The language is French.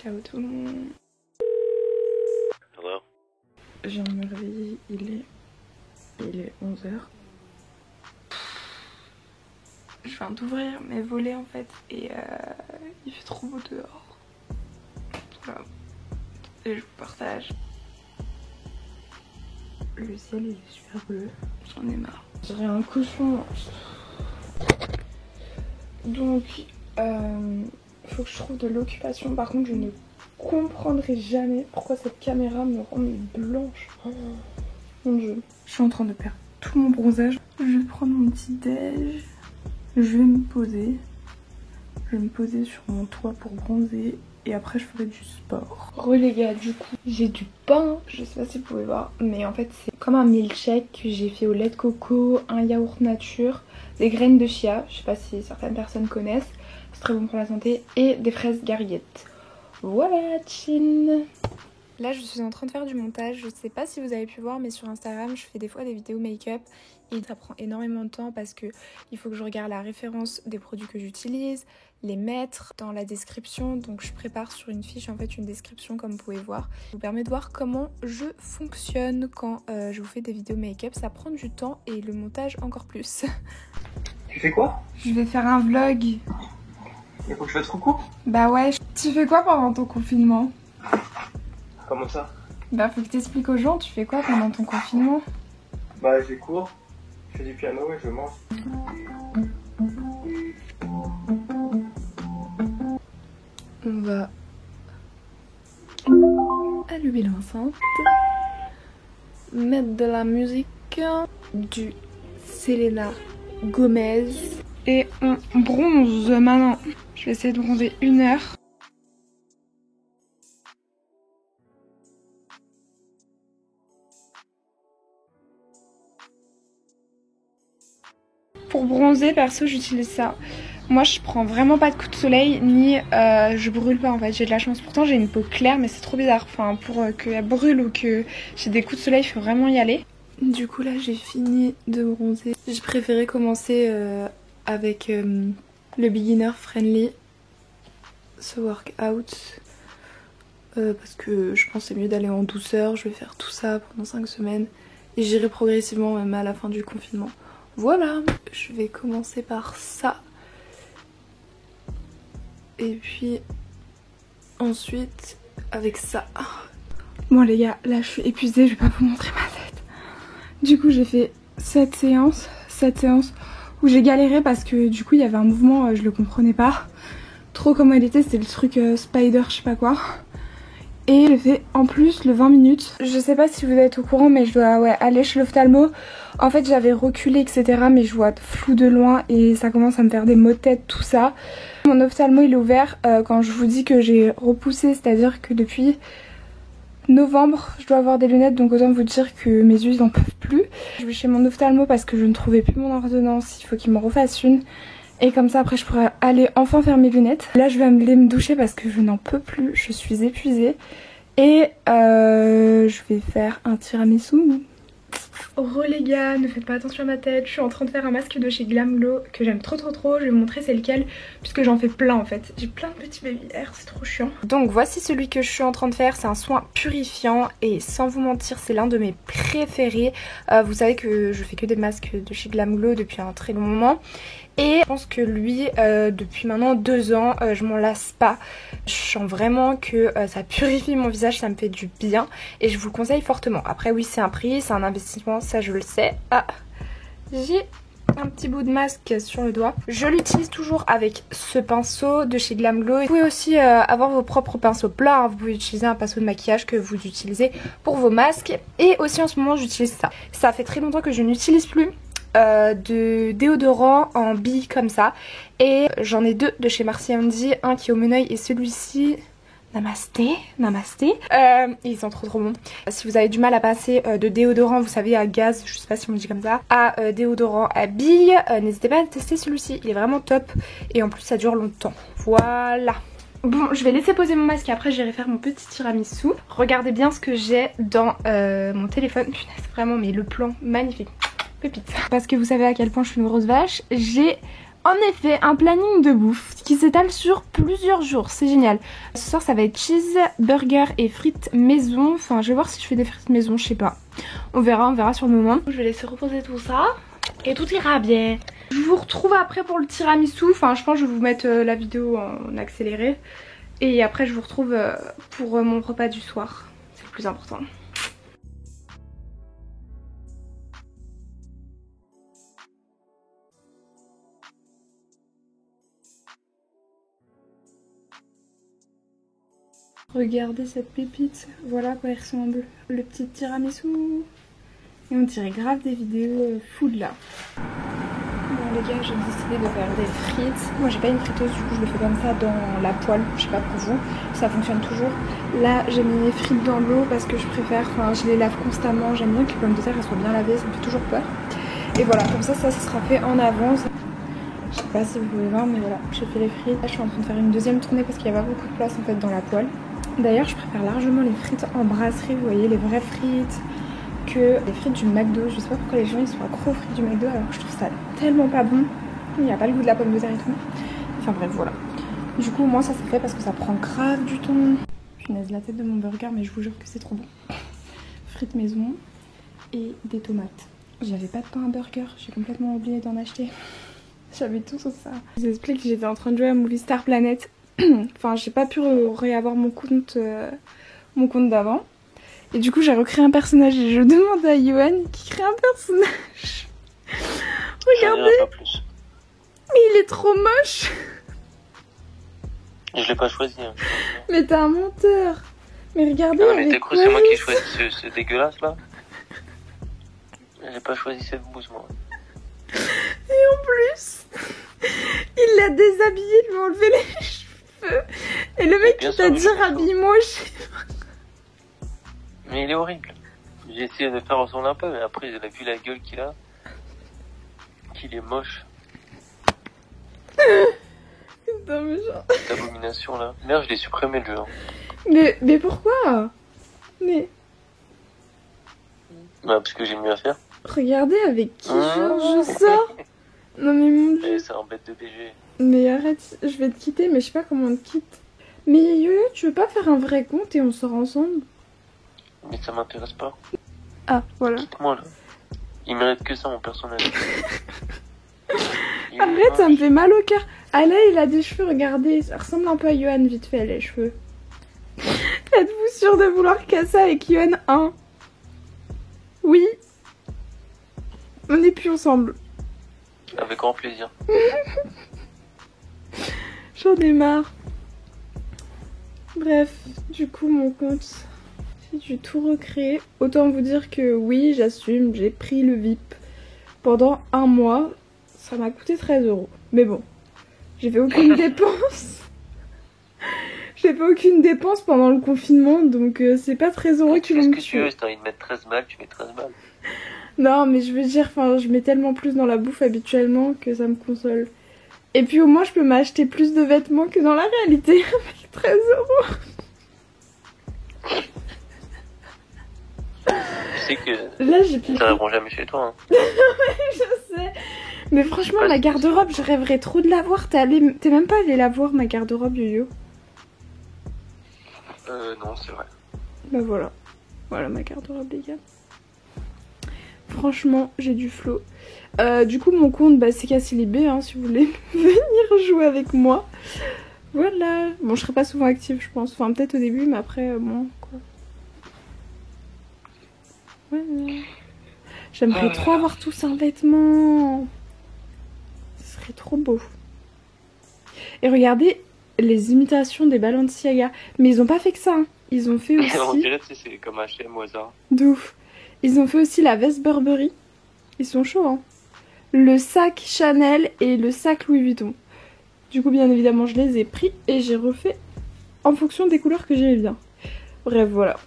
Ciao tout le monde. Hello? Je viens de me réveiller, il est 11h. Je viens d'ouvrir mes volets en fait et il fait trop beau dehors. Voilà. Et je vous partage. Le ciel il est super bleu, j'en ai marre. J'aurais un cochon. Donc faut que je trouve de l'occupation. Par contre je ne comprendrai jamais pourquoi cette caméra me rend blanche. Oh, mon dieu. Je suis en train de perdre tout mon bronzage. Je vais prendre mon petit déj. Je vais me poser. Je vais me poser sur mon toit pour bronzer. Et après je ferai du sport. Les gars, du coup j'ai du pain. Je sais pas si vous pouvez voir. Mais en fait c'est comme un milkshake que j'ai fait au lait de coco, un yaourt nature, des graines de chia. Je sais pas si certaines personnes connaissent. C'est très bon pour la santé. Et des fraises garillettes. Voilà, chin. Là je suis en train de faire du montage. Je sais pas si vous avez pu voir mais sur Instagram je fais des fois des vidéos make-up. Et ça prend énormément de temps parce que il faut que je regarde la référence des produits que j'utilise, les mettre dans la description. Donc je prépare sur une fiche en fait une description comme vous pouvez voir. Ça vous permet de voir comment je fonctionne quand je vous fais des vidéos make-up. Ça prend du temps et le montage encore plus. Tu fais quoi? Je vais faire un vlog. Il faut que je fasse coucou? Bah ouais. Tu fais quoi pendant ton confinement? Comment ça? Bah faut que t'expliques aux gens, tu fais quoi pendant ton confinement? Bah j'ai cours, je fais du piano et je mange. On va allumer l'enceinte, mettre de la musique, du Selena Gomez et on bronze maintenant. Je vais essayer de bronzer 1 heure. Pour bronzer, perso, j'utilise ça. Moi, je prends vraiment pas de coups de soleil, ni je brûle pas en fait. J'ai de la chance. Pourtant, j'ai une peau claire, mais c'est trop bizarre. Enfin, pour qu'elle brûle ou que j'ai des coups de soleil, il faut vraiment y aller. Du coup, là, j'ai fini de bronzer. J'ai préféré commencer avec le beginner friendly, ce workout. Parce que je pense que c'est mieux d'aller en douceur. Je vais faire tout ça pendant 5 semaines. Et j'irai progressivement même à la fin du confinement. Voilà, je vais commencer par ça. Et puis ensuite avec ça. Bon les gars, là je suis épuisée, je vais pas vous montrer ma tête. Du coup j'ai fait cette séance où j'ai galéré parce que du coup il y avait un mouvement, je le comprenais pas trop comment il était, c'était le truc spider je sais pas quoi. Et j'ai fait en plus le 20 minutes. Je sais pas si vous êtes au courant mais je dois aller chez l'ophtalmo. En fait j'avais reculé etc mais je vois flou de loin et ça commence à me faire des maux de tête tout ça. Mon ophtalmo il est ouvert quand je vous dis que j'ai repoussé, c'est à dire que depuis novembre je dois avoir des lunettes donc autant vous dire que mes yeux ils en peuvent plus. Je vais chez mon ophtalmo parce que je ne trouvais plus mon ordonnance, il faut qu'il m'en refasse une. Et comme ça après je pourrais aller enfin faire mes lunettes. Là je vais aller me doucher parce que je n'en peux plus, je suis épuisée. Et je vais faire un tiramisu. Les gars, ne faites pas attention à ma tête, je suis en train de faire un masque de chez Glam Glow que j'aime trop, je vais vous montrer c'est lequel puisque j'en fais plein en fait. J'ai plein de petits baby hairs, c'est trop chiant. Donc voici celui que je suis en train de faire, c'est un soin purifiant et sans vous mentir c'est l'un de mes préférés. Vous savez que je fais que des masques de chez Glam Glow depuis un très long moment. Et je pense que lui, depuis maintenant 2 ans, je m'en lasse pas. Je sens vraiment que ça purifie mon visage, ça me fait du bien. Et je vous le conseille fortement. Après oui c'est un prix, c'est un investissement, ça je le sais. Ah, j'ai un petit bout de masque sur le doigt. Je l'utilise toujours avec ce pinceau de chez Glam Glow. Vous pouvez aussi avoir vos propres pinceaux plats. Hein. Vous pouvez utiliser un pinceau de maquillage que vous utilisez pour vos masques. Et aussi en ce moment j'utilise ça. Ça fait très longtemps que je n'utilise plus. De déodorant en billes comme ça et j'en ai 2 de chez Marcy Andy, un qui est au Meneuil et celui-ci Namasté, ils sont trop bons. Si vous avez du mal à passer de déodorant, vous savez à gaz, je sais pas si on dit comme ça, à déodorant à billes, n'hésitez pas à tester celui-ci, il est vraiment top et en plus ça dure longtemps. Voilà. Bon, je vais laisser poser mon masque et après j'irai faire mon petit tiramisu. Regardez bien ce que j'ai dans mon téléphone, punaise vraiment mais le plan magnifique. Pépite. Parce que vous savez à quel point je suis une grosse vache, j'ai En effet, un planning de bouffe qui s'étale sur plusieurs jours, c'est génial. Ce soir ça va être cheeseburger et frites maison. Enfin je vais voir si je fais des frites maison, je sais pas. On verra sur le moment. Je vais laisser reposer tout ça et tout ira bien. Je vous retrouve après pour le tiramisu. Enfin je pense que je vais vous mettre la vidéo en accéléré. Et après je vous retrouve pour mon repas du soir. C'est le plus important. Regardez cette pépite, voilà à quoi il ressemble, le petit tiramisu. Et on dirait grave des vidéos food là. Bon les gars, j'ai décidé de faire des frites. Moi j'ai pas une friteuse, du coup je le fais comme ça dans la poêle, je sais pas pour vous, ça fonctionne toujours. Là j'ai mis mes frites dans l'eau parce que je préfère, enfin je les lave constamment, j'aime bien que les pommes de terre elles soient bien lavées, ça me fait toujours peur. Et voilà, comme ça sera fait en avance. Je sais pas si vous pouvez voir mais voilà, j'ai fait les frites. Là je suis en train de faire une deuxième tournée parce qu'il n'y a pas beaucoup de place en fait dans la poêle. D'ailleurs je préfère largement les frites en brasserie, vous voyez, les vraies frites, que les frites du McDo. Je sais pas pourquoi les gens ils sont accros aux frites du McDo alors que je trouve ça tellement pas bon. Il n'y a pas le goût de la pomme de terre et tout. Enfin bref voilà. Du coup moi ça c'est fait parce que ça prend grave du temps. Je naise la tête de mon burger mais je vous jure que c'est trop bon. Frites maison et des tomates. J'avais pas de pain à burger, j'ai complètement oublié d'en acheter. J'avais tout sur ça. Je vous explique que j'étais en train de jouer à Movie Star Planet. Enfin j'ai pas pu réavoir mon compte d'avant. Et du coup j'ai recréé un personnage et je demande à Yohan qui crée un personnage. Regardez. Mais il est trop moche. Je l'ai pas choisi. Hein. Mais t'es un menteur. Mais regardez. Ah, mais t'es cru, c'est moi qui ai choisi ce dégueulasse là. J'ai pas choisi cette bouse moi. Et en plus, il l'a déshabillé, il lui a enlevé les cheveux. Et le mec qui t'a dit rhabille-moi. Mais il est horrible. J'ai essayé de faire ressembler un peu, mais après j'ai vu la gueule qu'il a. Qu'il est moche. Putain mais genre... Cette abomination là. Merde, je l'ai supprimé le jeu. Hein. Mais pourquoi? Mais... Bah parce que j'ai mieux à faire. Regardez avec qui je sors. Non mais mon dieu. C'est un bête de BG. Mais arrête, je vais te quitter mais je sais pas comment on te quitte. Mais Yo-Yo, tu veux pas faire un vrai compte et on sort ensemble? Mais ça m'intéresse pas. Ah voilà. Quitte-moi là. Il mérite que ça mon personnage. Arrête, ça me fait mal au cœur. Ah là il a des cheveux, regardez, ça ressemble un peu à Yohan vite fait les cheveux. Êtes-vous sûr de vouloir casser avec Yohan 1? Oui. On n'est plus ensemble. Avec grand plaisir. J'en ai marre. Bref, du coup mon compte, j'ai dû tout recréer. Autant vous dire que oui, j'assume, j'ai pris le VIP pendant un mois. Ça m'a coûté 13 €. Mais bon, j'ai fait aucune dépense. J'ai fait aucune dépense pendant le confinement, donc c'est pas 13 € qui vont me tuer. Qu'est-ce que tu veux, si t'as envie de mettre 13 balles, tu mets 13 balles. Non, mais je veux dire, enfin, je mets tellement plus dans la bouffe habituellement que ça me console. Et puis au moins, je peux m'acheter plus de vêtements que dans la réalité avec 13 €. Tu sais que là, j'ai plus. Ça répond jamais chez toi. Hein. Ouais, je sais. Mais franchement, ma garde-robe, je rêverais trop de la voir. T'es même pas allé la voir, ma garde-robe, Yo-Yo? Non, c'est vrai. Bah voilà. Voilà ma garde-robe, les gars. Franchement, j'ai du flow. Du coup, mon compte, bah, c'est Cassilibé, hein, si vous voulez venir jouer avec moi. Voilà. Bon, je serai pas souvent active, je pense. Enfin, peut-être au début, mais après, bon, quoi. Voilà. J'aimerais trop avoir tous un vêtement. Ce serait trop beau. Et regardez les imitations des Balenciaga. Mais ils ont pas fait que ça. Hein. Ils ont fait aussi... On dirait que c'est comme H&M au hasard. De ouf. Ils ont fait aussi la veste Burberry. Ils sont chauds, hein. Le sac Chanel et le sac Louis Vuitton. Du coup, bien évidemment, je les ai pris et j'ai refait en fonction des couleurs que j'aimais bien. Bref, voilà.